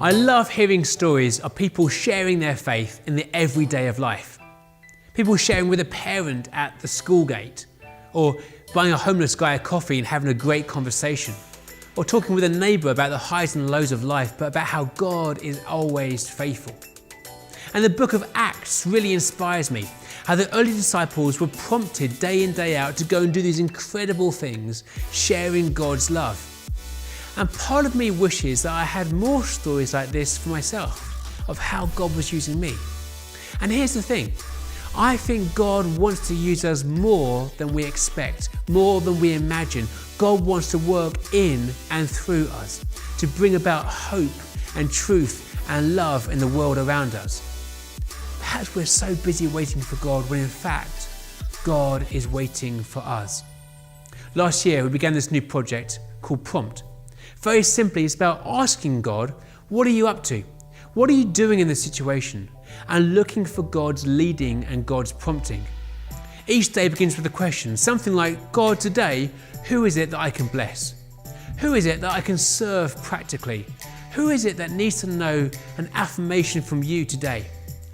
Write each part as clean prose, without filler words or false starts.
I love hearing stories of people sharing their faith in the everyday of life. People sharing with a parent at the school gate, or buying a homeless guy a coffee and having a great conversation, or talking with a neighbour about the highs and lows of life, but about how God is always faithful. And the book of Acts really inspires me, how the early disciples were prompted day in, day out to go and do these incredible things, sharing God's love. And part of me wishes that I had more stories like this for myself, of how God was using me. And here's the thing, I think God wants to use us more than we expect, more than we imagine. God wants to work in and through us, to bring about hope and truth and love in the world around us. Perhaps we're so busy waiting for God when in fact, God is waiting for us. Last year, we began this new project called Prompt. Very simply, it's about asking God, what are you up to? What are you doing in this situation? And looking for God's leading and God's prompting. Each day begins with a question, something like, God, today, who is it that I can bless? Who is it that I can serve practically? Who is it that needs to know an affirmation from you today?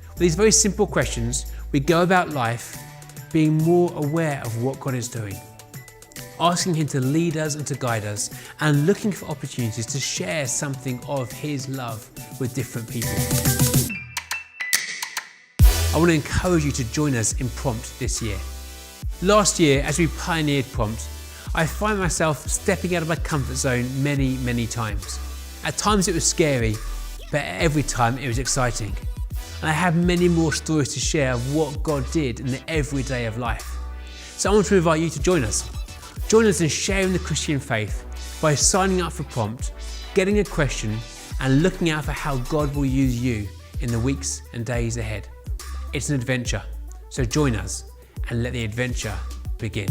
With these very simple questions, we go about life being more aware of what God is doing, asking Him to lead us and to guide us, and looking for opportunities to share something of His love with different people. I want to encourage you to join us in Prompt this year. Last year, as we pioneered Prompt, I find myself stepping out of my comfort zone many times. At times it was scary, but every time it was exciting. And I have many more stories to share of what God did in the everyday of life. So I want to invite you to join us. Join us in sharing the Christian faith by signing up for Prompt, getting a question, and looking out for how God will use you in the weeks and days ahead. It's an adventure, so join us and let the adventure begin.